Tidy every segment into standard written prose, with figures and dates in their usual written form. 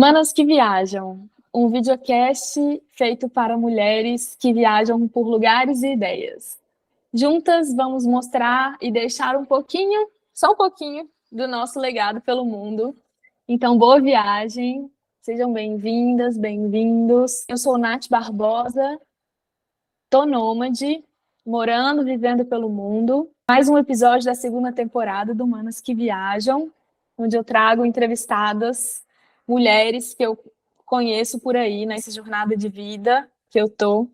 Manas que Viajam, um videocast feito para mulheres que viajam por lugares e ideias. Juntas vamos mostrar e deixar um pouquinho, só um pouquinho, do nosso legado pelo mundo. Então, boa viagem, sejam bem-vindas, bem-vindos. Eu sou Nath Barbosa, tô nômade, morando, vivendo pelo mundo. Mais um episódio da segunda temporada do Manas que Viajam, onde eu trago entrevistadas, mulheres que eu conheço por aí nessa jornada de vida que eu tô,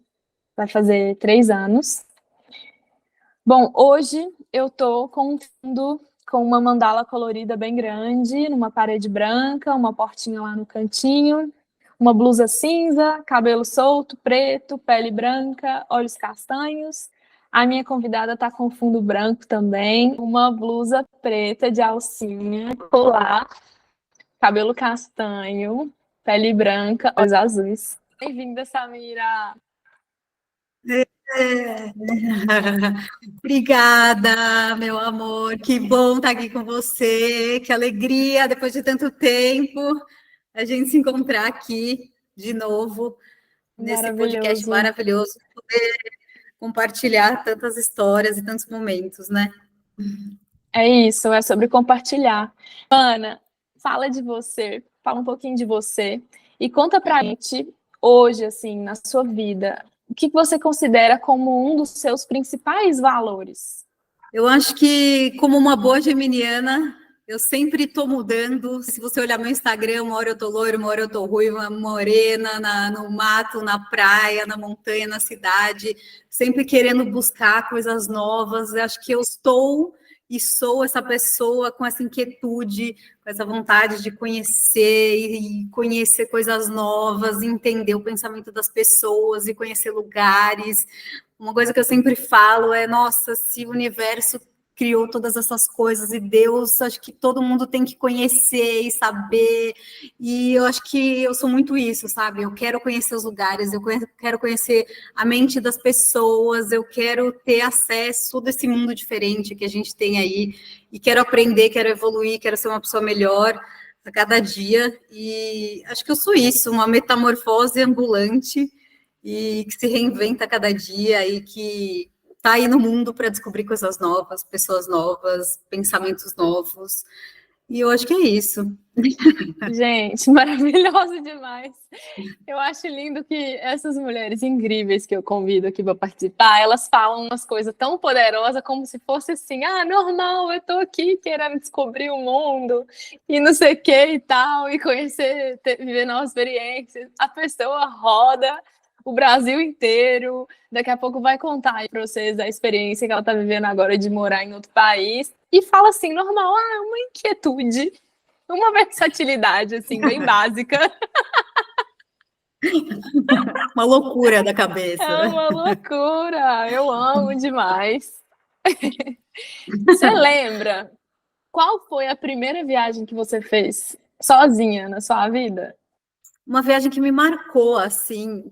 vai fazer 3 anos. Bom, hoje eu tô com um fundo com uma mandala colorida bem grande, numa parede branca, uma portinha lá no cantinho, uma blusa cinza, cabelo solto, preto, pele branca, olhos castanhos. A minha convidada tá com fundo branco também, uma blusa preta de alcinha, colar, cabelo castanho, pele branca, olhos azuis. Bem-vinda, Samira! É. Obrigada, meu amor. Que bom estar aqui com você. Que alegria, depois de tanto tempo, a gente se encontrar aqui de novo nesse podcast Maravilhoso. maravilhoso, poder compartilhar tantas histórias e tantos momentos, né? É isso, é sobre compartilhar. Ana, fala de você, fala um pouquinho de você e conta pra gente hoje, assim, na sua vida, o que você considera como um dos seus principais valores? Eu acho que, como uma boa geminiana, eu sempre estou mudando. Se você olhar meu Instagram, uma hora eu estou loira, uma hora eu estou ruiva, morena, no mato, na praia, na montanha, na cidade, sempre querendo buscar coisas novas. Eu acho que eu estou e sou essa pessoa com essa inquietude, com essa vontade de conhecer e conhecer coisas novas, entender o pensamento das pessoas e conhecer lugares. Uma coisa que eu sempre falo é, nossa, se o universo criou todas essas coisas e Deus, acho que todo mundo tem que conhecer e saber, e eu acho que eu sou muito isso, sabe? Eu quero conhecer os lugares, eu quero conhecer a mente das pessoas, eu quero ter acesso desse mundo diferente que a gente tem aí, e quero aprender, quero evoluir, quero ser uma pessoa melhor a cada dia, e acho que eu sou isso, uma metamorfose ambulante, e que se reinventa a cada dia e que está aí no mundo para descobrir coisas novas, pessoas novas, pensamentos novos. E eu acho que é isso. Gente, maravilhoso demais. Eu acho lindo que essas mulheres incríveis que eu convido aqui para participar, elas falam umas coisas tão poderosas como se fosse assim, normal, eu tô aqui querendo descobrir o mundo e não sei o que e tal, e conhecer, viver novas experiências. A pessoa roda o Brasil inteiro, daqui a pouco vai contar para vocês a experiência que ela tá vivendo agora de morar em outro país, e fala assim, normal, uma inquietude, uma versatilidade, assim, bem básica. Uma loucura da É cabeça. uma loucura, eu amo demais. Você lembra qual foi a primeira viagem que você fez sozinha na sua vida? Uma viagem que me marcou, assim,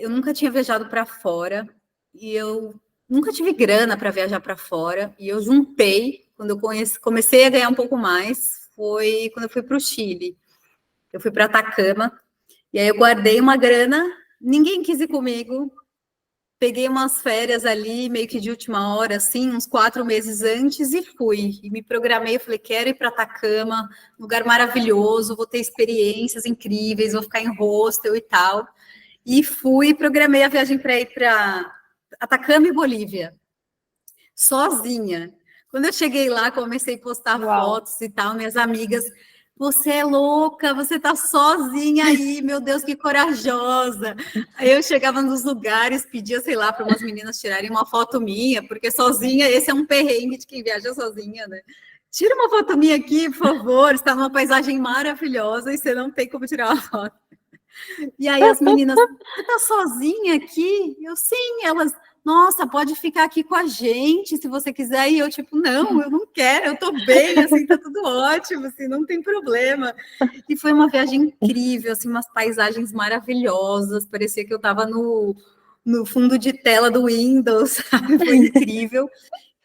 eu nunca tinha viajado para fora e eu nunca tive grana para viajar para fora e eu juntei, quando eu comecei a ganhar um pouco mais, foi quando eu fui para o Chile. Eu fui para Atacama e aí eu guardei uma grana, ninguém quis ir comigo, peguei umas férias ali, meio que de última hora, assim, uns 4 meses antes, e fui. E me programei, eu falei, quero ir para Atacama, lugar maravilhoso, vou ter experiências incríveis, vou ficar em hostel e tal. E fui, programei a viagem para ir para Atacama e Bolívia, sozinha. Quando eu cheguei lá, comecei a postar Uau! fotos e tal, minhas amigas, você é louca, você tá sozinha aí, meu Deus, que corajosa. Aí eu chegava nos lugares, pedia, sei lá, para umas meninas tirarem uma foto minha, porque sozinha, esse é um perrengue de quem viaja sozinha, né? Tira uma foto minha aqui, por favor, está numa paisagem maravilhosa e você não tem como tirar uma foto. E aí as meninas, você tá sozinha aqui? Eu, sim, elas, nossa, pode ficar aqui com a gente se você quiser. E eu, tipo, não, eu não quero, eu tô bem, assim, tá tudo ótimo, assim, não tem problema. E foi uma viagem incrível, assim, umas paisagens maravilhosas, parecia que eu tava no fundo de tela do Windows, sabe? Foi incrível.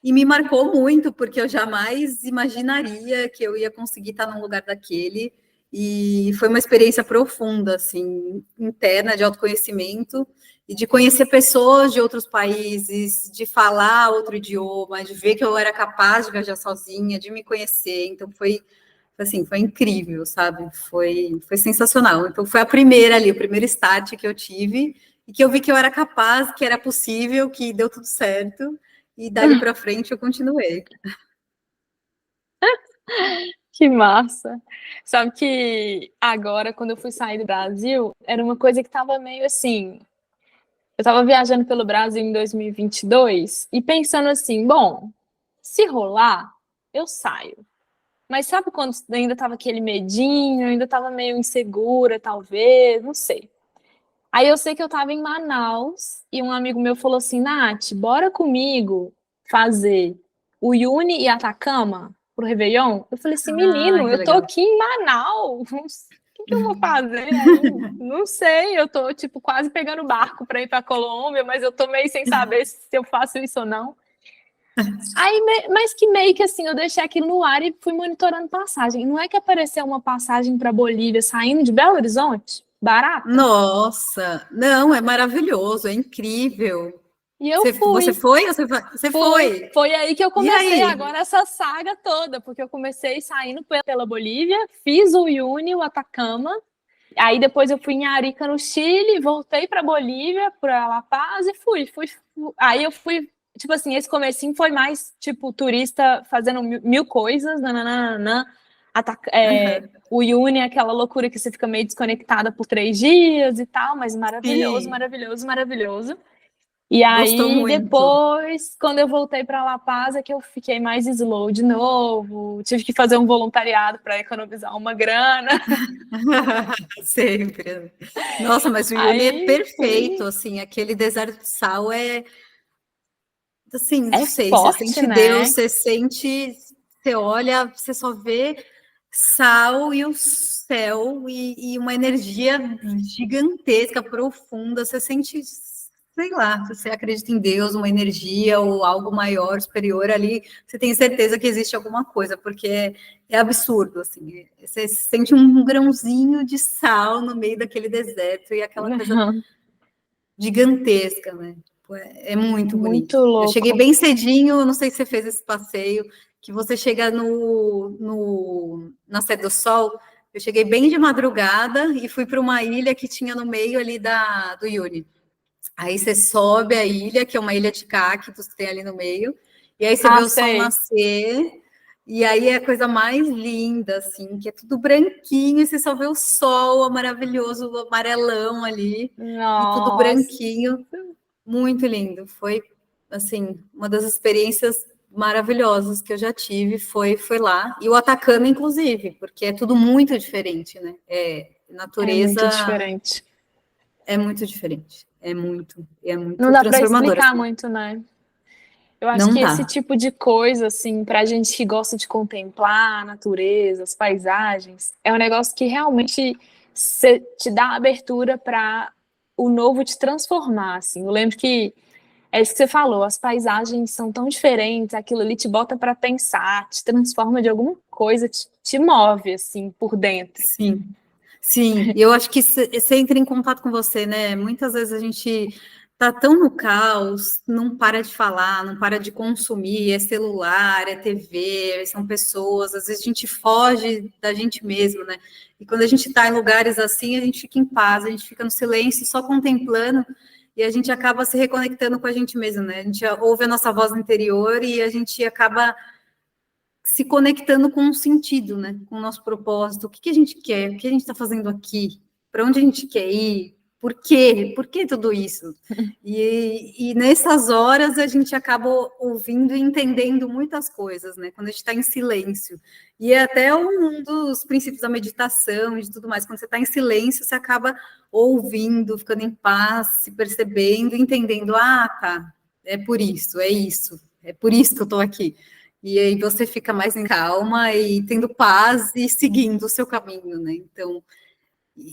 E me marcou muito, porque eu jamais imaginaria que eu ia conseguir estar num lugar daquele. E foi uma experiência profunda, assim, interna, de autoconhecimento, e de conhecer pessoas de outros países, de falar outro idioma, de ver que eu era capaz de viajar sozinha, de me conhecer. Então, foi assim, foi incrível, sabe? Foi sensacional. Então, foi a primeira ali, o primeiro start que eu tive, e que eu vi que eu era capaz, que era possível, que deu tudo certo, e dali para frente eu continuei. Que massa! Sabe que agora, quando eu fui sair do Brasil, era uma coisa que estava meio assim. Eu estava viajando pelo Brasil em 2022 e pensando assim: bom, se rolar, eu saio. Mas sabe quando ainda estava aquele medinho, ainda estava meio insegura, talvez, não sei. Aí eu sei que eu estava em Manaus e um amigo meu falou assim: Nath, bora comigo fazer o Uyuni e Atacama pro Réveillon? Eu falei assim: Ah, menino, que eu tô legal. aqui em Manaus. O que eu vou fazer aí? Não sei, eu tô tipo quase pegando barco para ir para Colômbia, mas eu tô meio sem saber se eu faço isso ou não. Aí, mas que meio que assim, eu deixei aquilo no ar e fui monitorando passagem. Não é que apareceu uma passagem para Bolívia saindo de Belo Horizonte? Barata? Nossa, não, é maravilhoso, é incrível. E eu Você fui. foi? Você foi? Foi aí que eu E comecei aí? agora essa saga toda, porque eu comecei saindo pela Bolívia, fiz o Uyuni, o Atacama, aí depois eu fui em Arica, no Chile, voltei para Bolívia, para La Paz e aí eu fui, tipo assim, esse comecinho foi mais, tipo, turista fazendo mil coisas, nananana, o Uyuni é aquela loucura que você fica meio desconectada por 3 dias e tal, mas maravilhoso, Sim, maravilhoso, maravilhoso. E gostou aí, muito. depois, quando eu voltei para La Paz, é que eu fiquei mais slow de novo. Tive que fazer um voluntariado para economizar uma grana. Sempre. Nossa, mas o Yuni é Aí perfeito, fui. assim, aquele deserto de sal é, assim, não É sei, você forte, sente Deus, né? você sente, você olha, você só vê sal e o céu e uma energia gigantesca, profunda, você sente, sei lá, se você acredita em Deus, uma energia ou algo maior, superior ali, você tem certeza que existe alguma coisa, porque é absurdo, assim, você sente um grãozinho de sal no meio daquele deserto e aquela coisa gigantesca, né? Pô, é muito Muito bonito. Eu cheguei louco. bem cedinho, não sei se você fez esse passeio, que você chega na Sede do Sol. Eu cheguei bem de madrugada e fui para uma ilha que tinha no meio ali do Yuri. Aí você sobe a ilha, que é uma ilha de cactos que tem ali no meio, e aí você vê Ah, o sol sei. nascer, e aí é a coisa mais linda, assim, que é tudo branquinho, e você só vê o sol maravilhoso, o amarelão ali, e tudo Nossa. branquinho, muito lindo. Foi, assim, uma das experiências maravilhosas que eu já tive, foi lá. E o Atacama, inclusive, porque é tudo muito diferente, né? É muito Natureza diferente. é muito diferente. É Não muito dá para transformador, explicar assim. muito, né? Eu acho Não que esse dá. tipo de coisa, assim, pra gente que gosta de contemplar a natureza, as paisagens, é um negócio que realmente te dá abertura para o novo te transformar, assim. Eu lembro que é isso que você falou, as paisagens são tão diferentes, aquilo ali te bota para pensar, te transforma de alguma coisa, te move, assim, por dentro. Sim. Sim, e eu acho que você entra em contato com você, né? Muitas vezes a gente tá tão no caos, não para de falar, não para de consumir, é celular, é TV, são pessoas, às vezes a gente foge da gente mesmo, né? E quando a gente está em lugares assim, a gente fica em paz, a gente fica no silêncio, só contemplando, e a gente acaba se reconectando com a gente mesmo, né? A gente ouve a nossa voz interior e a gente acaba se conectando com um sentido, né? Com o nosso propósito. O que, que a gente quer? O que a gente está fazendo aqui? Para onde a gente quer ir? Por quê? Por que tudo isso? E nessas horas a gente acaba ouvindo e entendendo muitas coisas, né? Quando a gente está em silêncio. E é até um dos princípios da meditação e de tudo mais. Quando você está em silêncio, você acaba ouvindo, ficando em paz, se percebendo, entendendo. Ah, tá. É isso. É por isso que eu estou aqui. E aí você fica mais em calma e tendo paz e seguindo o seu caminho, né? Então,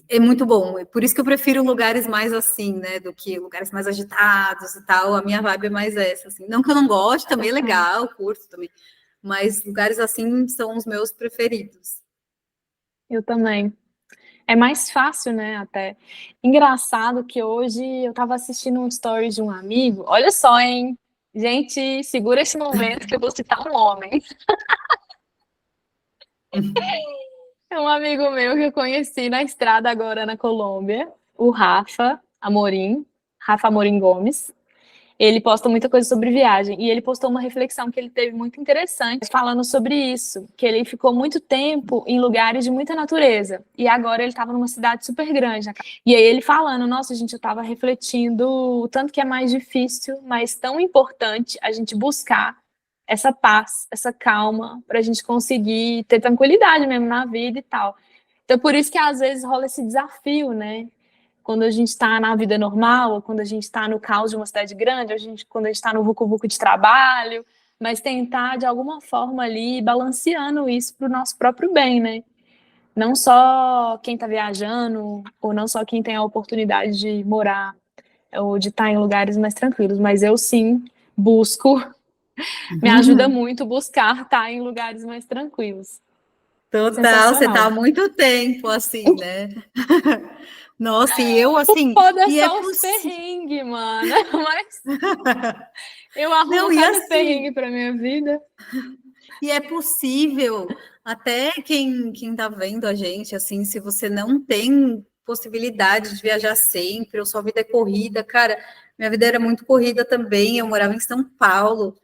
é muito bom. É por isso que eu prefiro lugares mais assim, né? Do que lugares mais agitados e tal. A minha vibe é mais essa, assim. Não que eu não goste, também é legal, curto também. Mas lugares assim são os meus preferidos. Eu também. É mais fácil, né, até. Engraçado que hoje eu estava assistindo um story de um amigo. Olha só, hein? Gente, segura esse momento que eu vou citar um homem. É um amigo meu que eu conheci na estrada agora na Colômbia, o Rafa Amorim Gomes. Ele posta muita coisa sobre viagem e ele postou uma reflexão que ele teve muito interessante falando sobre isso, que ele ficou muito tempo em lugares de muita natureza e agora ele estava numa cidade super grande. E aí ele falando, nossa, gente, eu estava refletindo o tanto que é mais difícil, mas tão importante a gente buscar essa paz, essa calma, para a gente conseguir ter tranquilidade mesmo na vida e tal. Então, por isso que às vezes rola esse desafio, né? Quando a gente está na vida normal, ou quando a gente está no caos de uma cidade grande, quando a gente está no vucu-vucu de trabalho, mas tentar, de alguma forma, ali, balanceando isso para o nosso próprio bem, né? Não só quem está viajando, ou não só quem tem a oportunidade de morar ou de estar em lugares mais tranquilos, mas eu sim busco, me ajuda muito buscar estar em lugares mais tranquilos. Total, você tá há Sensacional. muito tempo assim, né? Nossa, e eu assim, Foda é e é só os possível. perrengues, mano. Mas eu arrumo Não, e cada assim, perrengue pra minha vida. e é possível, até quem tá vendo a gente, assim, se você não tem possibilidade de viajar sempre, ou sua vida é corrida, cara, minha vida era muito corrida também, eu morava em São Paulo,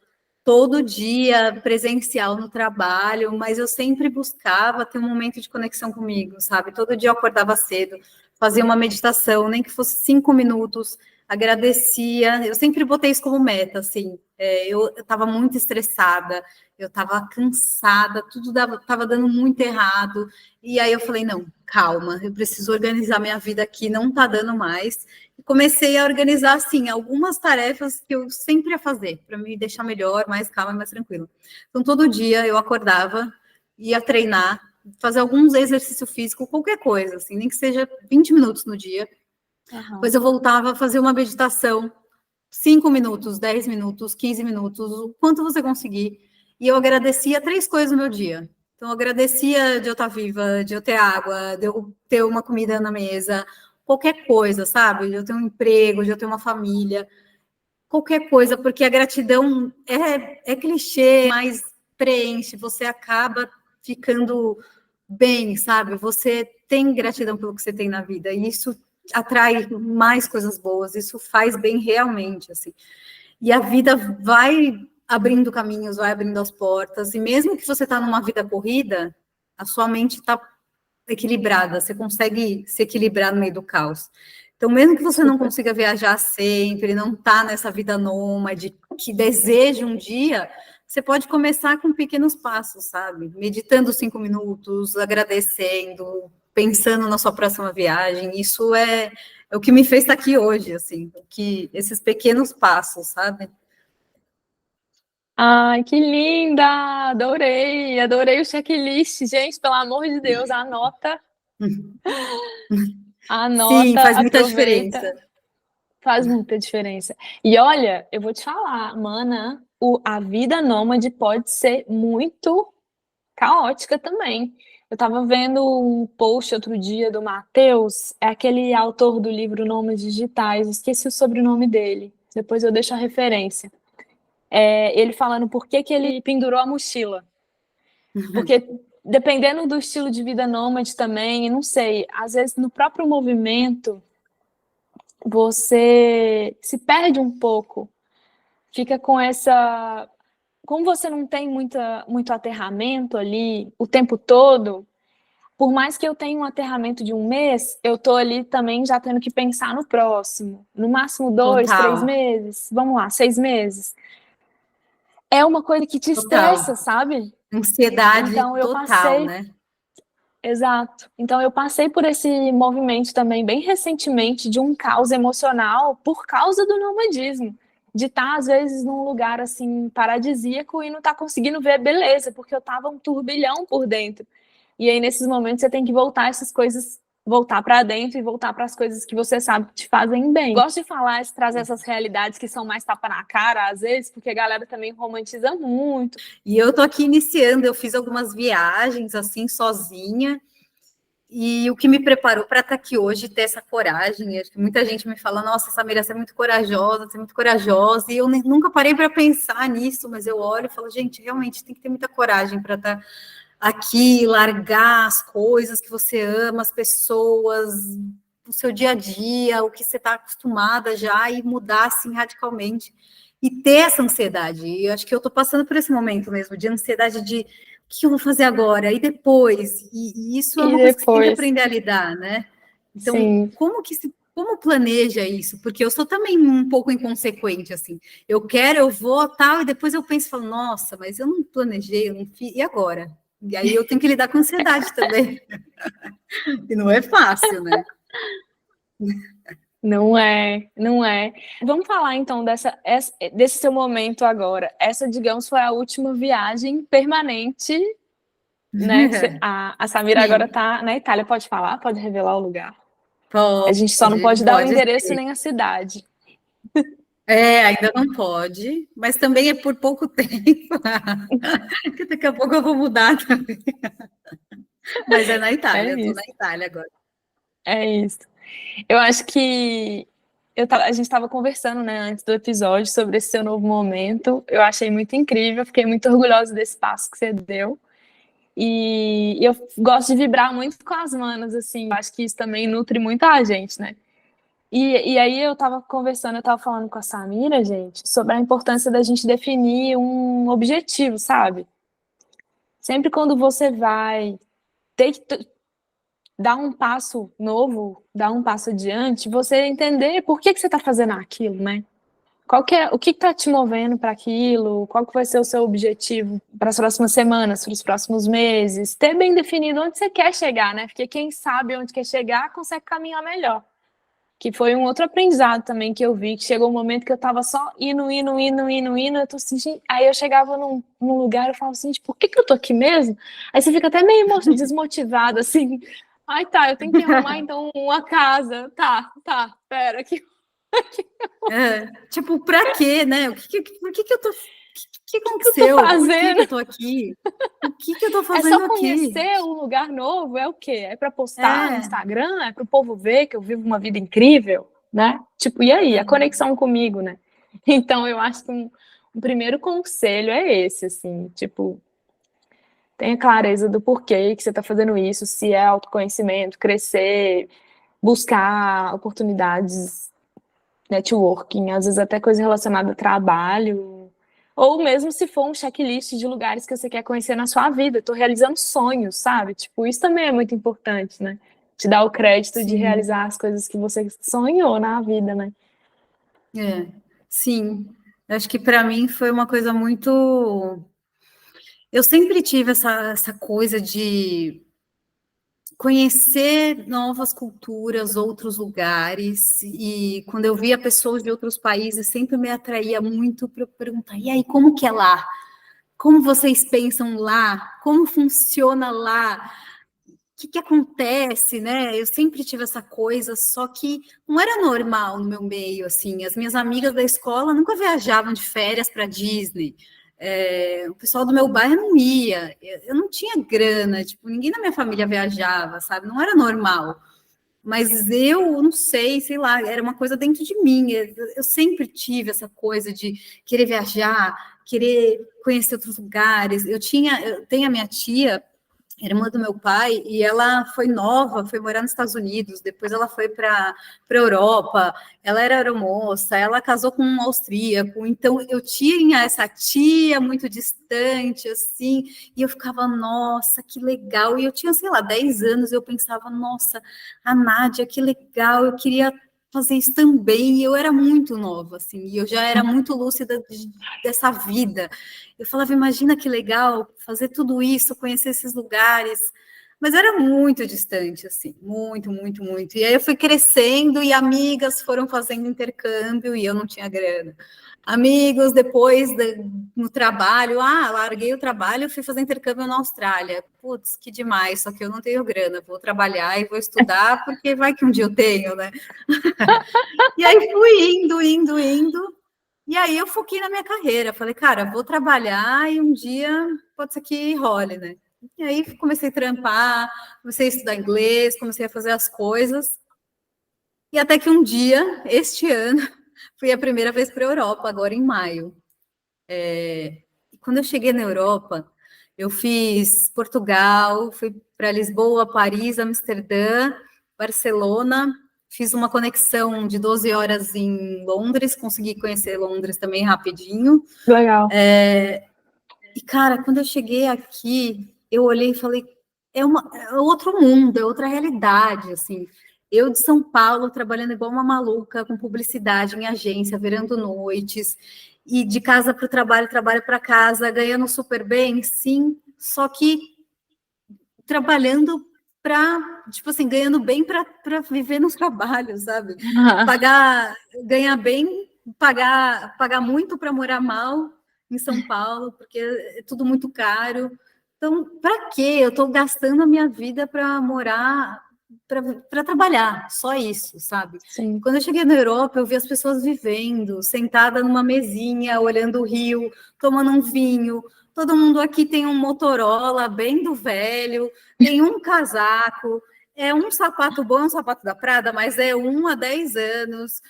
todo dia presencial no trabalho, mas eu sempre buscava ter um momento de conexão comigo, sabe? Todo dia eu acordava cedo, fazia uma meditação, nem que fosse 5 minutos, agradecia. Eu sempre botei isso como meta, assim. Eu estava muito estressada, eu estava cansada, tudo estava dando muito errado. E aí eu falei, não, calma, eu preciso organizar minha vida aqui, não está dando mais. E comecei a organizar, assim, algumas tarefas que eu sempre ia fazer, para me deixar melhor, mais calma, mais tranquila. Então, todo dia eu acordava, ia treinar, fazer alguns exercícios físicos, qualquer coisa, assim, nem que seja 20 minutos no dia. Depois eu voltava a fazer uma meditação, 5 minutos, 10 minutos, 15 minutos, o quanto você conseguir. E eu agradecia 3 coisas no meu dia. Então, eu agradecia de eu estar viva, de eu ter água, de eu ter uma comida na mesa, qualquer coisa, sabe? De eu ter um emprego, de eu ter uma família, qualquer coisa, porque a gratidão é clichê, mas preenche, você acaba ficando bem, sabe? Você tem gratidão pelo que você tem na vida, e isso atrai mais coisas boas, isso faz bem realmente, assim. E a vida vai abrindo caminhos, vai abrindo as portas, e mesmo que você está numa vida corrida, a sua mente está equilibrada, você consegue se equilibrar no meio do caos. Então, mesmo que você não consiga viajar sempre, não tá nessa vida nômade, que deseja um dia, você pode começar com pequenos passos, sabe? Meditando 5 minutos, agradecendo, pensando na sua próxima viagem. Isso é o que me fez estar aqui hoje, assim, esses pequenos passos, sabe? Ai, que linda! Adorei, adorei o checklist. Gente, pelo amor de Deus, Sim, anota, faz muita aproveita. diferença. Faz muita diferença. E olha, eu vou te falar, mana, a vida nômade pode ser muito caótica também. Eu estava vendo um post outro dia do Matheus, é aquele autor do livro Nômades Digitais, esqueci o sobrenome dele, depois eu deixo a referência. Ele falando por que que ele pendurou a mochila. Porque dependendo do estilo de vida nômade também, não sei, às vezes no próprio movimento você se perde um pouco, fica com essa. Como você não tem muito aterramento ali o tempo todo, por mais que eu tenha um aterramento de um mês, eu tô ali também já tendo que pensar no próximo. No máximo 2, 3 Total, meses, vamos lá, 6 meses. É uma coisa que te estressa, total. sabe? Ansiedade Então eu total, passei, né? exato. Então eu passei por esse movimento também bem recentemente de um caos emocional por causa do nomadismo. De estar, às vezes, num lugar assim paradisíaco e não estar conseguindo ver beleza, porque eu estava um turbilhão por dentro. E aí, nesses momentos, você tem que voltar essas coisas, voltar para dentro e voltar para as coisas que você sabe que te fazem bem. Gosto de falar, de trazer essas realidades que são mais tapa na cara, às vezes, porque a galera também romantiza muito. E eu tô aqui iniciando, eu fiz algumas viagens assim sozinha, E o que me preparou para estar aqui hoje, ter essa coragem, acho que muita gente me fala, nossa, Samira, você é muito corajosa, você é muito corajosa, e eu nunca parei para pensar nisso, mas eu olho e falo, gente, realmente tem que ter muita coragem para estar aqui, largar as coisas que você ama, as pessoas, o seu dia a dia, o que você está acostumada já, e mudar assim radicalmente, e ter essa ansiedade, e eu acho que eu estou passando por esse momento mesmo, de ansiedade de o que eu vou fazer agora? E depois? E isso é uma coisa que você tem que aprender a lidar, né? Então, sim. como planeja isso? Porque eu sou também um pouco inconsequente, assim. Eu quero, eu vou, tal, e depois eu penso e falo, nossa, mas eu não planejei, eu não fiz, e agora? E aí eu tenho que lidar com ansiedade também. E não é fácil, né? Não é, não é. Vamos falar então desse seu momento agora. Essa, digamos, foi a última viagem permanente, né? A Samira agora Sim, está na Itália. Pode falar? Pode revelar o lugar? A pode, gente só não pode dar o pode endereço ser. nem a cidade. Ainda não pode, mas também é por pouco tempo. Que daqui a pouco eu vou mudar também. Mas é na É Itália, eu estou na isso, Itália agora. é isso. Eu acho que a gente estava conversando, né, antes do episódio sobre esse seu novo momento. Eu achei muito incrível, fiquei muito orgulhosa desse passo que você deu. E eu gosto de vibrar muito com as manas, assim. Eu acho que isso também nutre muito a gente, né? E aí eu tava conversando, eu tava falando com a Samira, gente, sobre a importância da gente definir um objetivo, sabe? Sempre quando você vai ter que dar um passo novo, dar um passo adiante, você entender por que você tá fazendo aquilo, né? O que está te movendo para aquilo? Qual que vai ser o seu objetivo para as próximas semanas, para os próximos meses? Ter bem definido onde você quer chegar, né? Porque quem sabe onde quer chegar consegue caminhar melhor. Que foi um outro aprendizado também que eu vi, que chegou um momento que eu estava só indo, eu tô sentindo... Aí eu chegava num lugar e falava assim, por que eu tô aqui mesmo? Aí você fica até meio desmotivado, assim. Ai, tá, eu tenho que arrumar então uma casa. Tá, pera, que Tipo, para quê, né? Por que eu tô. O que eu tô aconteceu? Por que eu fazendo? tô aqui? O que eu tô É só fazendo aqui? conhecer um lugar novo, é o quê? É para postar no É, Instagram? É para o povo ver que eu vivo uma vida incrível, né? Tipo, e aí? A conexão comigo, né? Então, eu acho que um primeiro conselho é esse, assim, tipo, tenha clareza do porquê que você está fazendo isso, se é autoconhecimento, crescer, buscar oportunidades, networking, às vezes até coisa relacionada a trabalho, ou mesmo se for um checklist de lugares que você quer conhecer na sua vida. Estou realizando sonhos, sabe? Tipo, isso também é muito importante, né? Te dar o crédito de sim, realizar as coisas que você sonhou na vida, né? é, sim. Acho que para mim foi uma coisa muito. Eu sempre tive essa coisa de conhecer novas culturas, outros lugares, e quando eu via pessoas de outros países, sempre me atraía muito para perguntar: e aí, como que é lá? Como vocês pensam lá? Como funciona lá? Que acontece, né? Eu sempre tive essa coisa, só que não era normal no meu meio, assim. As minhas amigas da escola nunca viajavam de férias para Disney. O pessoal do meu bairro não ia. Eu não tinha grana, tipo, ninguém na minha família viajava, sabe? Não era normal. Mas eu não sei lá, era uma coisa dentro de mim. Eu sempre tive essa coisa de querer viajar, querer conhecer outros lugares. Eu tenho a minha tia, irmã do meu pai, e ela foi nova, foi morar nos Estados Unidos, depois ela foi para a Europa, ela era aeromoça, ela casou com um austríaco, então eu tinha essa tia muito distante, assim, e eu ficava, nossa, que legal, e eu tinha, sei lá, 10 anos, e eu pensava, nossa, a Nádia, que legal, eu queria fazer isso também, e eu era muito nova, assim, e eu já era muito lúcida dessa vida, eu falava, imagina que legal fazer tudo isso, conhecer esses lugares, mas era muito distante, assim, muito, muito, muito. E aí eu fui crescendo e amigas foram fazendo intercâmbio e eu não tinha grana. Amigos, no trabalho, larguei o trabalho e fui fazer intercâmbio na Austrália. Putz, que demais, só que eu não tenho grana, vou trabalhar e vou estudar, porque vai que um dia eu tenho, né? E aí fui indo, e aí eu foquei na minha carreira. Falei, cara, vou trabalhar e um dia pode ser que role, né? E aí comecei a trampar, comecei a estudar inglês, comecei a fazer as coisas. E até que um dia, este ano, fui a primeira vez para a Europa, agora em maio. E quando eu cheguei na Europa, eu fiz Portugal, fui para Lisboa, Paris, Amsterdã, Barcelona, fiz uma conexão de 12 horas em Londres, consegui conhecer Londres também rapidinho. Legal. E, cara, quando eu cheguei aqui, eu olhei e falei, é outro mundo, é outra realidade, assim. Eu de São Paulo, trabalhando igual uma maluca, com publicidade em agência, virando noites, e de casa para o trabalho, trabalho para casa, ganhando super bem, sim, só que trabalhando para, tipo assim, ganhando bem para viver nos trabalhos, sabe? Ganhar bem, pagar muito para morar mal em São Paulo, porque é tudo muito caro. Então, para quê? Eu estou gastando a minha vida para morar, para trabalhar, só isso, sabe? Sim. Quando eu cheguei na Europa, eu vi as pessoas vivendo, sentada numa mesinha, olhando o rio, tomando um vinho. Todo mundo aqui tem um Motorola bem do velho, tem um casaco, é um sapato bom, um sapato da Prada, mas é 1 a 10 anos.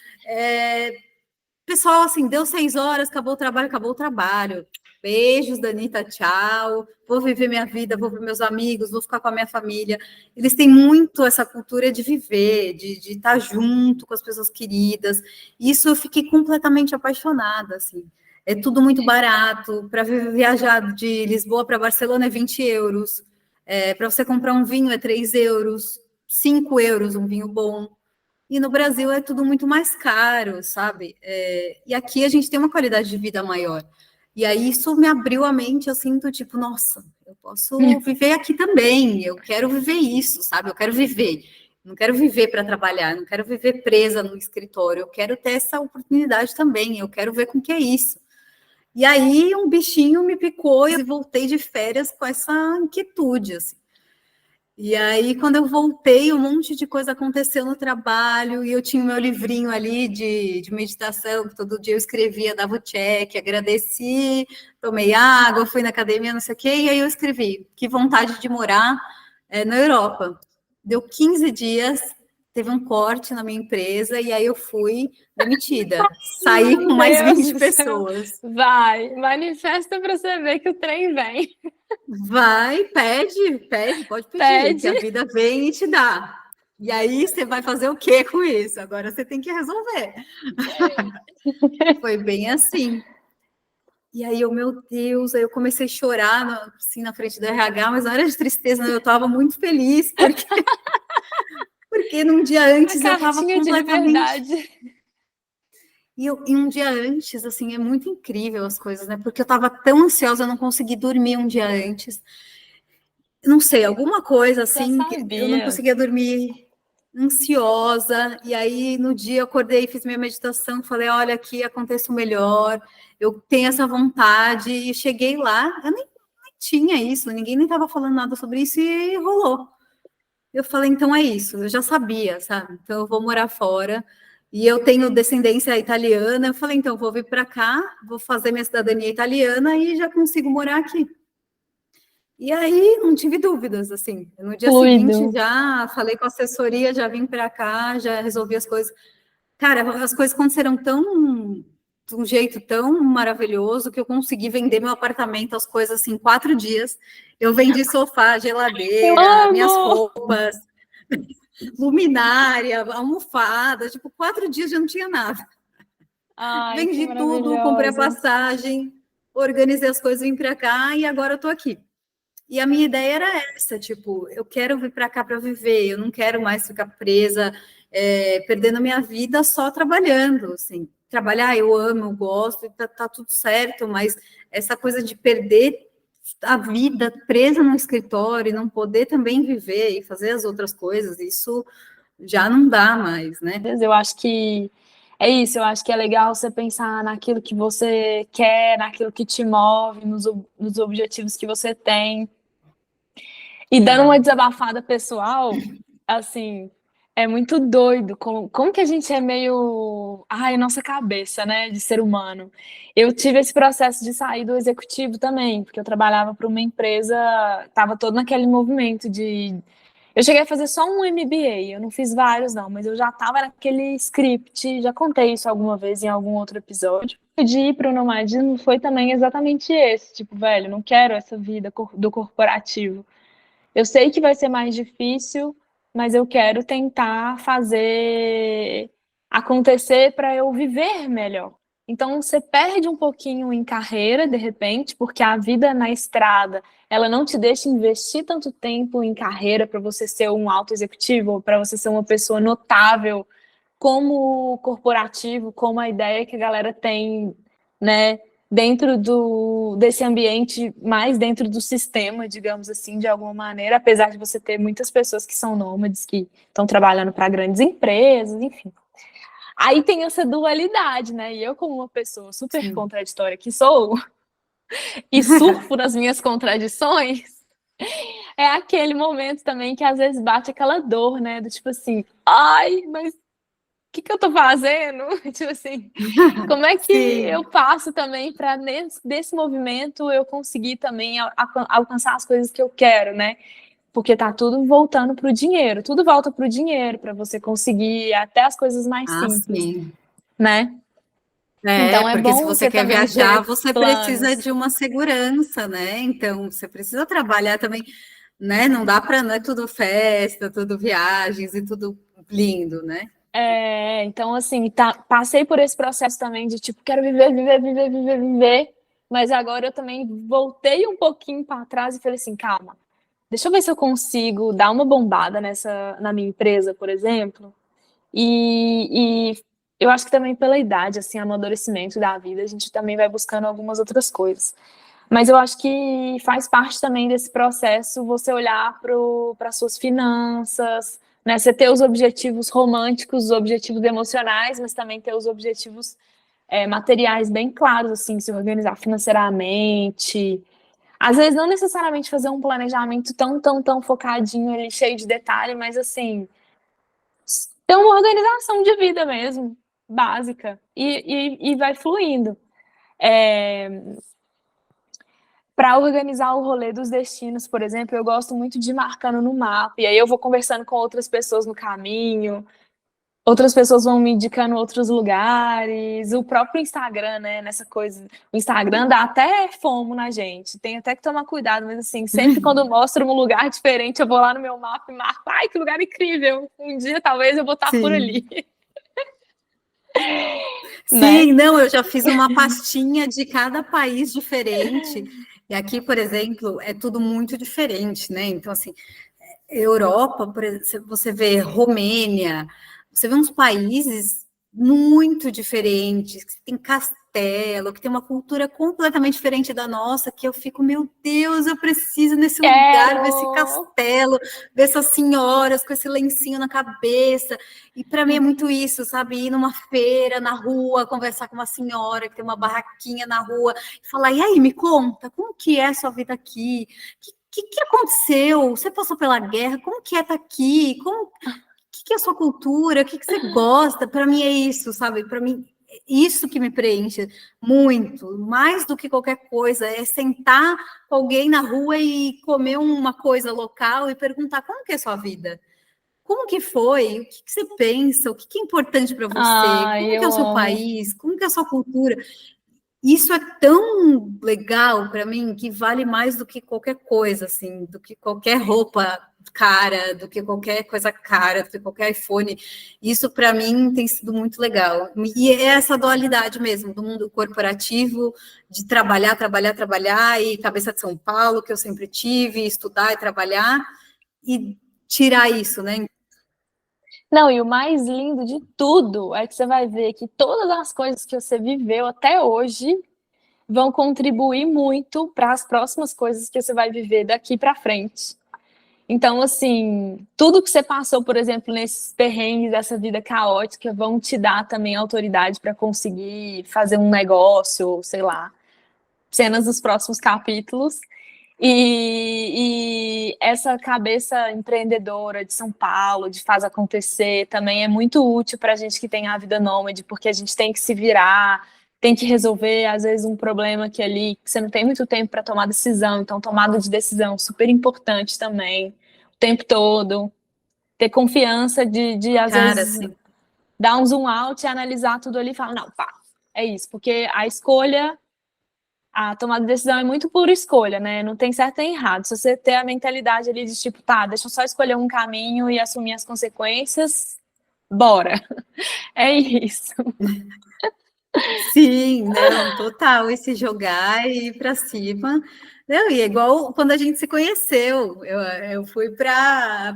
Pessoal, assim, deu 6 horas, acabou o trabalho, acabou o trabalho. Beijos, Danita, tchau. Vou viver minha vida, vou ver meus amigos, vou ficar com a minha família. Eles têm muito essa cultura de viver, de estar junto com as pessoas queridas. Isso eu fiquei completamente apaixonada, assim. É tudo muito barato. Para viajar de Lisboa para Barcelona é 20 euros. Para você comprar um vinho é 3 euros, 5 euros um vinho bom. E no Brasil é tudo muito mais caro, sabe? E aqui a gente tem uma qualidade de vida maior. E aí isso me abriu a mente, eu sinto tipo, nossa, eu posso viver aqui também, eu quero viver isso, sabe? Eu quero viver. Não quero viver para trabalhar, não quero viver presa no escritório, eu quero ter essa oportunidade também, eu quero ver com o que é isso. E aí um bichinho me picou e voltei de férias com essa inquietude, assim. E aí, quando eu voltei, um monte de coisa aconteceu no trabalho, e eu tinha o meu livrinho ali de meditação, que todo dia eu escrevia, dava o check, agradeci, tomei água, fui na academia, não sei o quê, e aí eu escrevi, que vontade de morar na Europa. Deu 15 dias, teve um corte na minha empresa, e aí eu fui demitida. Saí com mais 20 pessoas. Vai, manifesta para você ver que o trem vem. Vai, pede, pode pedir, que a vida vem e te dá. E aí você vai fazer o que com isso? Agora você tem que resolver. Foi bem assim. E aí, meu Deus, aí eu comecei a chorar assim, na frente do RH, mas não era de tristeza, eu estava muito feliz, porque num dia antes eu estava completamente... E um dia antes, assim, é muito incrível as coisas, né? Porque eu estava tão ansiosa, eu não consegui dormir um dia antes. Não sei, alguma coisa assim, que eu não conseguia dormir, ansiosa, e aí no dia eu acordei, fiz minha meditação, falei, olha, aqui acontece o melhor, eu tenho essa vontade, e cheguei lá, eu nem tinha isso, ninguém nem estava falando nada sobre isso, e rolou. Eu falei, então é isso, eu já sabia, sabe? Então eu vou morar fora, e eu tenho descendência italiana, eu falei, então eu vou vir para cá, vou fazer minha cidadania italiana, e já consigo morar aqui. E aí, não tive dúvidas, assim. No dia seguinte, já falei com a assessoria, já vim para cá, já resolvi as coisas. Cara, as coisas aconteceram de um jeito tão maravilhoso que eu consegui vender meu apartamento, as coisas, assim, em 4 dias. Eu vendi sofá, geladeira, minhas roupas, luminária, almofada. Tipo, 4 dias já não tinha nada. Ai, vendi tudo, comprei a passagem, organizei as coisas, vim para cá e agora eu tô aqui. E a minha ideia era essa, tipo, eu quero vir para cá para viver, eu não quero mais ficar presa, perdendo a minha vida só trabalhando, assim. Trabalhar eu amo, eu gosto, tá tudo certo, mas essa coisa de perder a vida presa no escritório e não poder também viver e fazer as outras coisas, isso já não dá mais, né? Eu acho que é isso, eu acho que é legal você pensar naquilo que você quer, naquilo que te move, nos objetivos que você tem. E dando uma desabafada pessoal, assim, É muito doido como que a gente é meio. Ai, nossa cabeça, né, de ser humano. Eu tive esse processo de sair do executivo também, porque eu trabalhava para uma empresa, estava todo naquele movimento de. Eu cheguei a fazer só um MBA, eu não fiz vários, não, mas eu já estava naquele script, já contei isso alguma vez em algum outro episódio. De ir para o nomadismo foi também exatamente esse, tipo, velho, não quero essa vida do corporativo. Eu sei que vai ser mais difícil, mas eu quero tentar fazer acontecer para eu viver melhor. Então você perde um pouquinho em carreira, de repente, porque a vida na estrada, ela não te deixa investir tanto tempo em carreira para você ser um alto executivo, para você ser uma pessoa notável como corporativo, como a ideia que a galera tem, né, dentro desse ambiente, mais dentro do sistema, digamos assim, de alguma maneira, apesar de você ter muitas pessoas que são nômades, que estão trabalhando para grandes empresas, enfim. Aí tem essa dualidade, né? E eu, como uma pessoa super Sim. contraditória que sou, e surfo nas minhas contradições, é aquele momento também que às vezes bate aquela dor, né? Do tipo assim, ai, mas que eu tô fazendo? Tipo assim, como é que eu Sim. passo também para desse movimento eu conseguir também alcançar as coisas que eu quero, né? Porque tá tudo voltando para o dinheiro, tudo volta para o dinheiro, para você conseguir até as coisas mais Ah, simples, sim. né? É, Então é porque se bom você você quer também viajar, ter você precisa planos. de uma segurança, né? Então, você precisa trabalhar também, né? Não dá para, não é tudo festa, tudo viagens e tudo lindo, né? Então, assim, passei por esse processo também de tipo, quero viver, viver, viver, viver, viver, mas agora eu também voltei um pouquinho para trás e falei assim, calma, deixa eu ver se eu consigo dar uma bombada na minha empresa, por exemplo. E eu acho que também pela idade, assim, amadurecimento da vida, a gente também vai buscando algumas outras coisas. Mas eu acho que faz parte também desse processo você olhar para as suas finanças, né? Você ter os objetivos românticos, os objetivos emocionais, mas também ter os objetivos materiais bem claros, assim, se organizar financeiramente. Às vezes não necessariamente fazer um planejamento tão focadinho ali, cheio de detalhe, mas assim, ter uma organização de vida mesmo, básica, e vai fluindo. Para organizar o rolê dos destinos, por exemplo, eu gosto muito de ir marcando no mapa, e aí eu vou conversando com outras pessoas no caminho, outras pessoas vão me indicando outros lugares, o próprio Instagram, né, nessa coisa, o Instagram dá até fomo na gente, tem até que tomar cuidado, mas assim, sempre quando mostra um lugar diferente, eu vou lá no meu mapa e marco, ai, que lugar incrível, um dia talvez eu vou estar por ali, Sim. né? Sim, não, eu já fiz uma pastinha de cada país diferente. E aqui, por exemplo, é tudo muito diferente, né? Então, assim, Europa, por exemplo, você vê Romênia, você vê uns países muito diferentes, que tem castelo, que tem uma cultura completamente diferente da nossa, que eu fico, meu Deus, eu preciso nesse lugar, ver esse Quero! castelo, ver essas senhoras com esse lencinho na cabeça. E para mim é muito isso, sabe? Ir numa feira, na rua, conversar com uma senhora que tem uma barraquinha na rua, e falar, e aí, me conta, como que é a sua vida aqui? Que aconteceu? Você passou pela guerra? Como que é estar aqui? Que é a sua cultura? O que você gosta? Para mim é isso, sabe? Para mim, é isso que me preenche muito, mais do que qualquer coisa, é sentar com alguém na rua e comer uma coisa local e perguntar como que é a sua vida? Como que foi? O que você pensa? O que é importante para você? Ai, Como que é o eu seu amo. país? Como que é a sua cultura? Isso é tão legal para mim que vale mais do que qualquer coisa, assim, do que qualquer roupa cara, do que qualquer coisa cara, do que qualquer iPhone. Isso para mim tem sido muito legal. E é essa dualidade mesmo do mundo corporativo, de trabalhar, trabalhar, trabalhar e cabeça de São Paulo, que eu sempre tive, estudar e trabalhar e tirar isso, né? Não, e o mais lindo de tudo é que você vai ver que todas as coisas que você viveu até hoje vão contribuir muito para as próximas coisas que você vai viver daqui para frente. Então, assim, tudo que você passou, por exemplo, nesses perrengues dessa vida caótica, vão te dar também autoridade para conseguir fazer um negócio, ou sei lá, cenas dos próximos capítulos. E essa cabeça empreendedora de São Paulo, de faz acontecer, também é muito útil para a gente que tem a vida nômade, porque a gente tem que se virar, tem que resolver, às vezes, um problema que ali que você não tem muito tempo para tomar decisão. Então, tomada de decisão super importante também, o tempo todo. Ter confiança de às Cara, vezes, assim, dar um zoom out e analisar tudo ali e falar, não, pá, é isso, porque a escolha, a tomada de decisão é muito por escolha, né? Não tem certo nem errado. Se você ter a mentalidade ali de tipo, tá, deixa eu só escolher um caminho e assumir as consequências, bora. É isso. sim, não, total, esse jogar e ir para cima. Não, e é igual quando a gente se conheceu. Eu fui para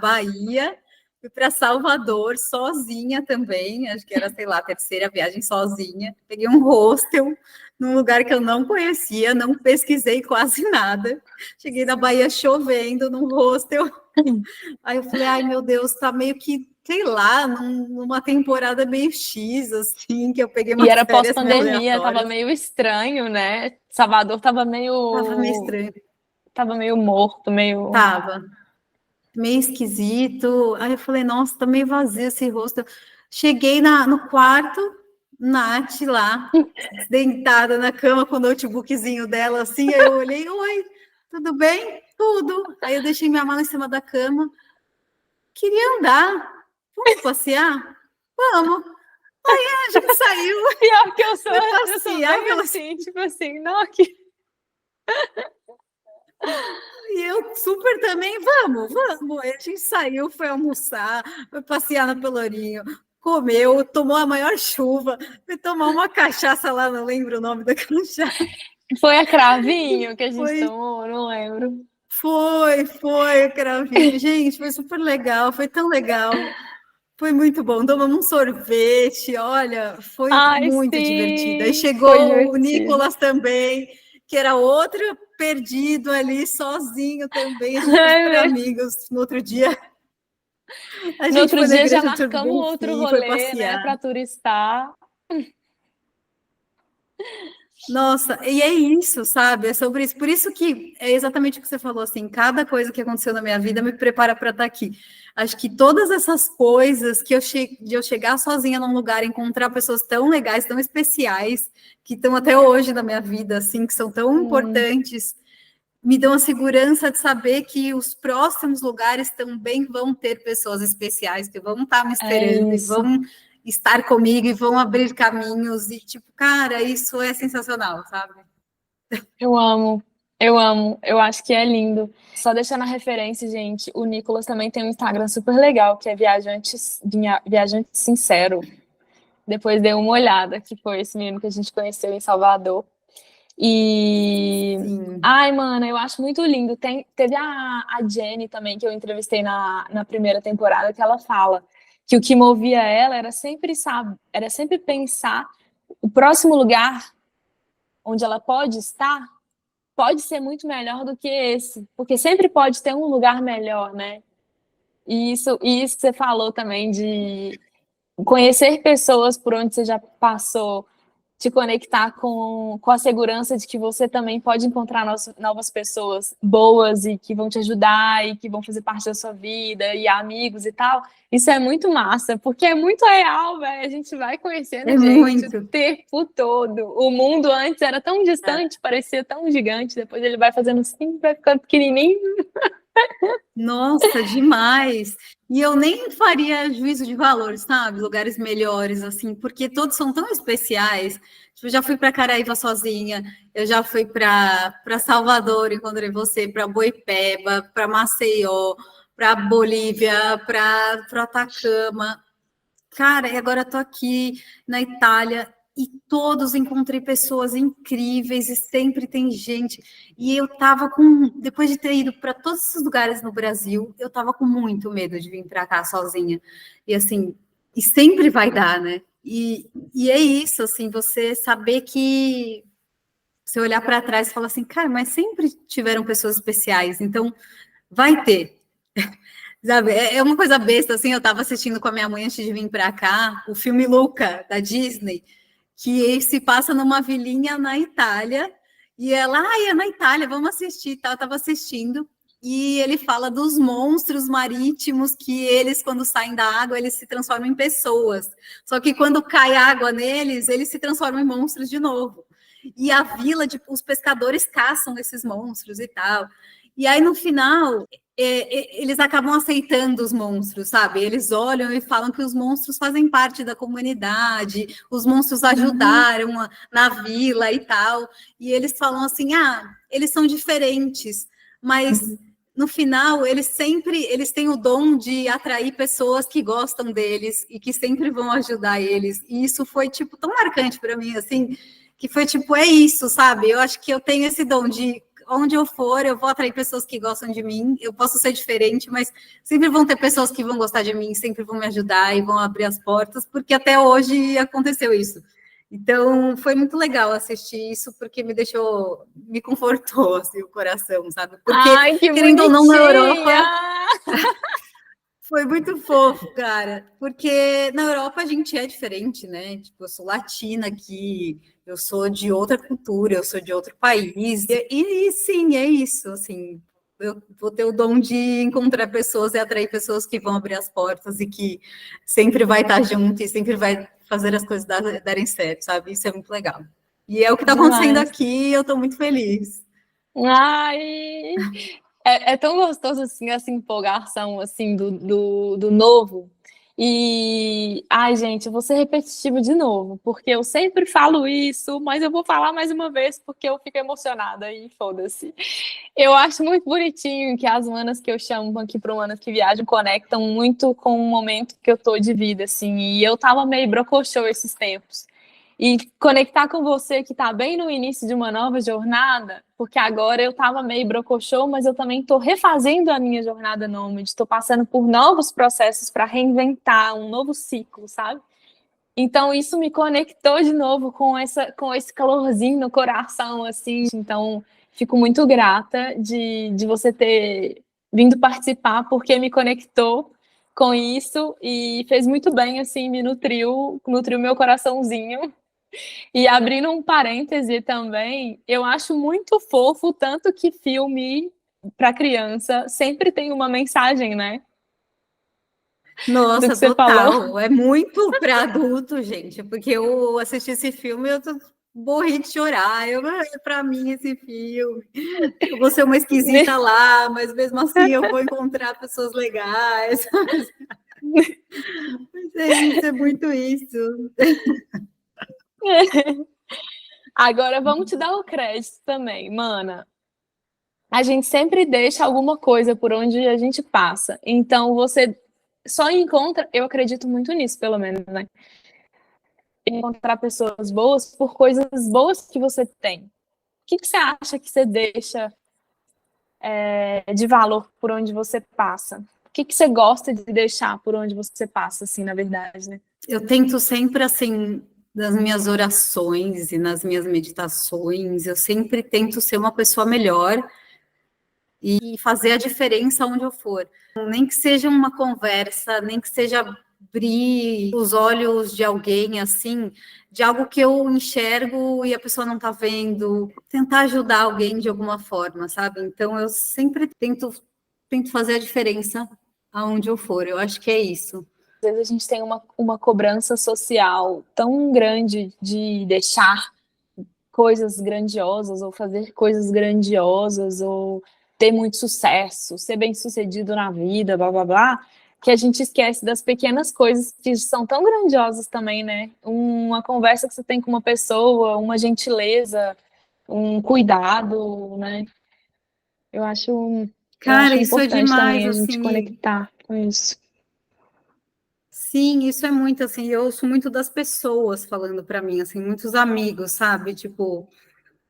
Bahia, fui para Salvador sozinha também. Acho que era, sei lá, a terceira viagem sozinha. Peguei um hostel num lugar que eu não conhecia, não pesquisei quase nada. Cheguei na Bahia chovendo num hostel. Aí eu falei, ai meu Deus, tá meio que, sei lá, numa temporada meio X, assim, que eu peguei E umas era férias meio pós-pandemia, tava aleatórias. meio estranho, né? Salvador tava Tava meio meio, estranho. tava meio morto, meio. Tava meio esquisito. Aí eu falei, nossa, tá meio vazio esse rosto. Cheguei no quarto, Nath lá, deitada na cama com o notebookzinho dela, assim, aí eu olhei, oi, tudo bem? Tudo. Aí eu deixei minha mala em cima da cama. Queria andar. Vamos passear? Vamos. A gente saiu, Pior que eu sou, foi eu sou passear bem pelas... assim, tipo assim, não, aqui. E eu super também, vamos. Aí a gente saiu, foi almoçar, foi passear no Pelourinho, comeu, tomou a maior chuva, foi tomar uma cachaça lá, não lembro o nome da cachaça. Foi a Cravinho que a gente Foi, tomou, não lembro. foi, Cravinho. Gente, foi super legal, foi tão legal. Foi muito bom. Tomamos um sorvete, olha, foi Ai, muito divertido. Aí sim, chegou foi o divertido. Nicolas também, que era outro perdido ali, sozinho também. A gente ficou super É, amigos. No outro dia, a no gente outro foi na dia já igreja do marcamos outro Bonfim, foi rolê, né, passear. para turistar. Nossa, e é isso, sabe? É sobre isso. Por isso que é exatamente o que você falou, assim, cada coisa que aconteceu na minha vida me prepara para estar aqui. Acho que todas essas coisas que de eu chegar sozinha num lugar, encontrar pessoas tão legais, tão especiais, que estão até hoje na minha vida, assim, que são tão importantes, me dão a segurança de saber que os próximos lugares também vão ter pessoas especiais que vão estar me É esperando e isso. vão estar comigo e vão abrir caminhos e tipo, cara, isso é sensacional, sabe? Eu amo. Eu amo. Eu acho que é lindo. Só deixando a referência, gente, o Nicolas também tem um Instagram super legal, que é Viajante Sincero. Depois dei uma olhada, que foi esse menino que a gente conheceu em Salvador. E. Sim. Ai, mano, eu acho muito lindo. Teve a Jenny também, que eu entrevistei na primeira temporada, que ela fala que o que movia ela era sempre pensar o próximo lugar onde ela pode estar pode ser muito melhor do que esse, porque sempre pode ter um lugar melhor, né? E isso que você falou também de conhecer pessoas por onde você já passou, te conectar com a segurança de que você também pode encontrar novas pessoas boas e que vão te ajudar e que vão fazer parte da sua vida e amigos e tal. Isso é muito massa, porque é muito real, velho. A gente vai É conhecendo gente o muito. tempo todo. O mundo antes era tão É. distante, parecia tão gigante, depois ele vai fazendo assim, vai ficando pequenininho. Nossa, demais. E eu nem faria juízo de valor, sabe? Lugares melhores, assim, porque todos são tão especiais. Tipo, eu já fui para Caraíva sozinha, eu já fui para Salvador, encontrei você, para Boipeba, para Maceió, para Bolívia, para Atacama. Cara, e agora estou aqui na Itália e todos encontrei pessoas incríveis e sempre tem gente. E eu tava depois de ter ido para todos esses lugares no Brasil, eu tava com muito medo de vir para cá sozinha. E assim, e sempre vai dar, né? E é isso, assim, você saber que você olhar para trás e falar assim, cara, mas sempre tiveram pessoas especiais, então vai ter. Sabe, é uma coisa besta, assim, eu estava assistindo com a minha mãe antes de vir para cá, o filme Luca, da Disney, que se passa numa vilinha na Itália, E ela, é na Itália, vamos assistir, tá? Eu tava assistindo. E ele fala dos monstros marítimos que eles, quando saem da água, eles se transformam em pessoas. Só que quando cai água neles, eles se transformam em monstros de novo. E a vila, tipo, os pescadores caçam esses monstros e tal. E aí, no final, eles acabam aceitando os monstros, sabe? Eles olham e falam que os monstros fazem parte da comunidade, os monstros ajudaram na vila e tal. E eles falam assim, eles são diferentes, mas no final eles têm o dom de atrair pessoas que gostam deles e que sempre vão ajudar eles. E isso foi, tipo, tão marcante para mim, assim, que foi tipo, é isso, sabe? Eu acho que eu tenho esse dom de onde eu for, eu vou atrair pessoas que gostam de mim. Eu posso ser diferente, mas sempre vão ter pessoas que vão gostar de mim, sempre vão me ajudar e vão abrir as portas, porque até hoje aconteceu isso. Então, foi muito legal assistir isso, porque me confortou, assim, o coração, sabe? Porque, Ai, que querendo ou não, na Europa, bonitinha! foi muito fofo, cara, porque na Europa a gente é diferente, né? Tipo, eu sou latina aqui, eu sou de outra cultura, eu sou de outro país, e sim, é isso, assim, eu vou ter o dom de encontrar pessoas e atrair pessoas que vão abrir as portas e que sempre vai estar junto e sempre vai fazer as coisas darem certo, sabe? Isso é muito legal. E é o que está acontecendo Demais. aqui, eu estou muito feliz. Ai, é tão gostoso assim essa empolgação assim do novo. E ai, gente, eu vou ser repetitivo de novo, porque eu sempre falo isso, mas eu vou falar mais uma vez porque eu fico emocionada e foda-se. Eu acho muito bonitinho que as manas que eu chamo aqui para Manas que Viajam conectam muito com o momento que eu tô de vida, assim. E eu tava meio brocochô esses tempos. E conectar com você que está bem no início de uma nova jornada, porque agora eu estava meio brocochô, mas eu também estou refazendo a minha jornada nômade, estou passando por novos processos para reinventar um novo ciclo, sabe? Então isso me conectou de novo com esse calorzinho no coração, assim. Então fico muito grata de você ter vindo participar, porque me conectou com isso e fez muito bem, assim, me nutriu meu coraçãozinho. E abrindo um parêntese também, eu acho muito fofo tanto que filme para criança sempre tem uma mensagem, né? Do que Nossa, você falou. total. É muito para adulto, gente, porque eu assisti esse filme e morri de chorar. É para mim esse filme. Eu vou ser uma esquisita lá, mas mesmo assim eu vou encontrar pessoas legais. Mas é isso, é muito isso. Agora vamos te dar o crédito também, mana. A gente sempre deixa alguma coisa por onde a gente passa. Então você só encontra, eu acredito muito nisso, pelo menos, né? Encontrar pessoas boas por coisas boas que você tem. O que você acha que você deixa de valor por onde você passa? O que você gosta de deixar por onde você passa, assim, na verdade, né? Eu tento sempre, assim, nas minhas orações e nas minhas meditações, eu sempre tento ser uma pessoa melhor e fazer a diferença onde eu for. Nem que seja uma conversa, nem que seja abrir os olhos de alguém, assim, de algo que eu enxergo e a pessoa não está vendo, tentar ajudar alguém de alguma forma, sabe? Então, eu sempre tento fazer a diferença aonde eu for. Eu acho que é isso. Às vezes a gente tem uma cobrança social tão grande de deixar coisas grandiosas ou fazer coisas grandiosas ou ter muito sucesso, ser bem-sucedido na vida, blá blá blá, que a gente esquece das pequenas coisas que são tão grandiosas também, né? Uma conversa que você tem com uma pessoa, uma gentileza, um cuidado, né? Eu acho, eu Cara, acho isso é importante demais, também a gente assim. conectar com isso. Sim, isso é muito assim. Eu ouço muito das pessoas falando para mim, assim, muitos amigos, sabe? Tipo,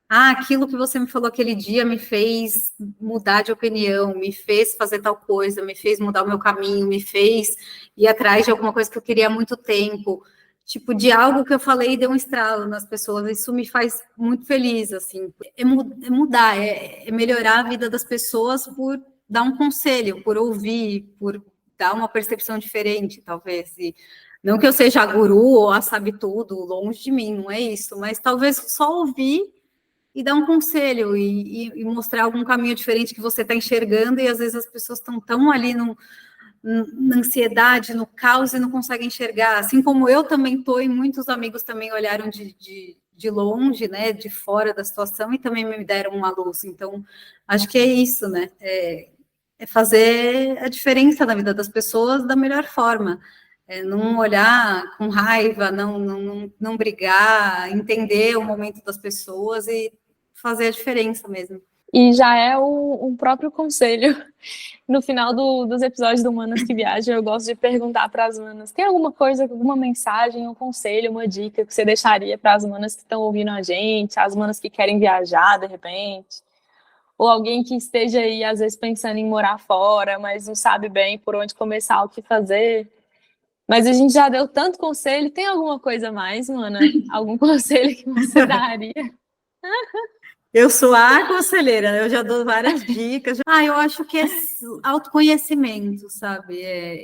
aquilo que você me falou aquele dia me fez mudar de opinião, me fez fazer tal coisa, me fez mudar o meu caminho, me fez ir atrás de alguma coisa que eu queria há muito tempo. Tipo, de algo que eu falei e deu um estralo nas pessoas. Isso me faz muito feliz, assim. É mudar, é melhorar a vida das pessoas por dar um conselho, por ouvir, por dar uma percepção diferente, talvez. E não que eu seja a guru ou a sabe tudo, longe de mim, não é isso, mas talvez só ouvir e dar um conselho e mostrar algum caminho diferente que você está enxergando, e às vezes as pessoas estão tão ali na ansiedade, no caos, e não conseguem enxergar, assim como eu também estou, e muitos amigos também olharam de longe, né, de fora da situação, e também me deram uma luz. Então, acho que é isso, né, é fazer a diferença na vida das pessoas da melhor forma, não olhar com raiva, não brigar, entender o momento das pessoas e fazer a diferença mesmo. E já é o próprio conselho. No final dos episódios do Manas que Viajam, eu gosto de perguntar para as manas: tem alguma coisa, alguma mensagem, um conselho, uma dica que você deixaria para as manas que estão ouvindo a gente, as manas que querem viajar de repente? Ou alguém que esteja aí, às vezes, pensando em morar fora, mas não sabe bem por onde começar, o que fazer. Mas a gente já deu tanto conselho. Tem alguma coisa mais, mana? Algum conselho que você daria? Eu sou a conselheira, eu já dou várias dicas. Eu acho que é autoconhecimento, sabe?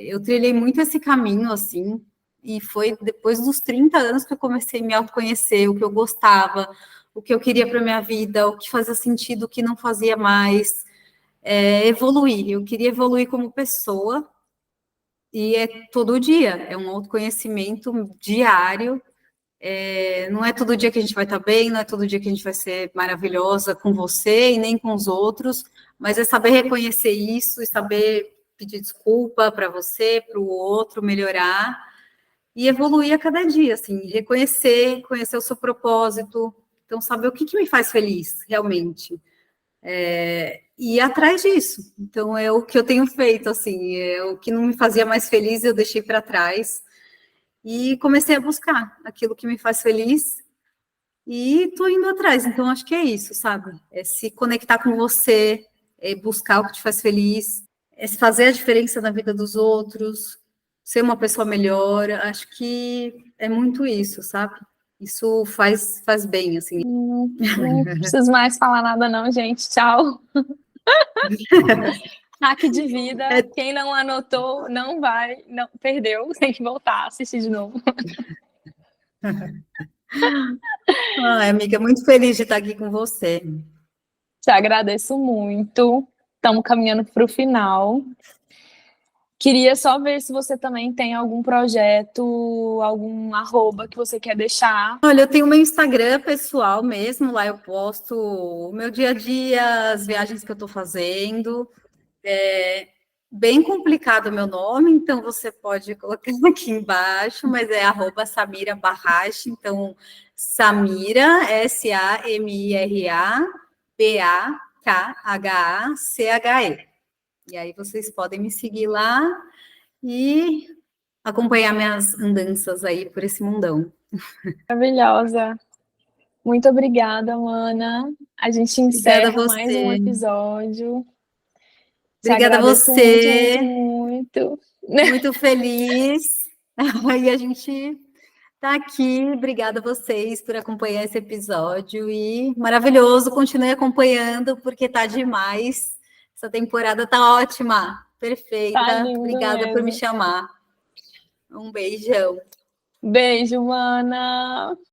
Eu trilhei muito esse caminho, assim, e foi depois dos 30 anos que eu comecei a me autoconhecer, o que eu gostava, o que eu queria para minha vida, o que fazia sentido, o que não fazia mais. Evoluir. Eu queria evoluir como pessoa, e é todo dia, é um autoconhecimento diário. Não é todo dia que a gente vai estar bem, não é todo dia que a gente vai ser maravilhosa com você e nem com os outros, mas é saber reconhecer isso e saber pedir desculpa para você, para o outro, melhorar e evoluir a cada dia, assim, reconhecer, conhecer o seu propósito, então saber o que me faz feliz realmente. E ir atrás disso. Então, é o que eu tenho feito, assim, o que não me fazia mais feliz, eu deixei para trás e comecei a buscar aquilo que me faz feliz e estou indo atrás. Então, acho que é isso, sabe? É se conectar com você, é buscar o que te faz feliz, é fazer a diferença na vida dos outros, ser uma pessoa melhor. Acho que é muito isso, sabe? Isso faz bem, assim. Não preciso mais falar nada não, gente. Tchau. Hack de vida. Quem não anotou, não vai. Não, perdeu. Tem que voltar, assistir de novo. Amiga, muito feliz de estar aqui com você. Te agradeço muito. Estamos caminhando para o final. Queria só ver se você também tem algum projeto, algum arroba que você quer deixar. Olha, eu tenho meu Instagram pessoal mesmo, lá eu posto o meu dia a dia, as viagens que eu estou fazendo. É bem complicado o meu nome, então você pode colocar aqui embaixo, mas é @Samira Barrache, então Samira, SAMIRA, e aí vocês podem me seguir lá e acompanhar minhas andanças aí por esse mundão. Maravilhosa. Muito obrigada, Mana. A gente encerra mais um episódio. Te Obrigada a agradeço você. muito. Muito feliz. E a gente tá aqui. Obrigada a vocês por acompanhar esse episódio. E maravilhoso. Continue acompanhando, porque tá demais. Essa temporada tá ótima. Perfeita. Tá lindo Obrigada mesmo. por me chamar. Um beijão. Beijo, Mana.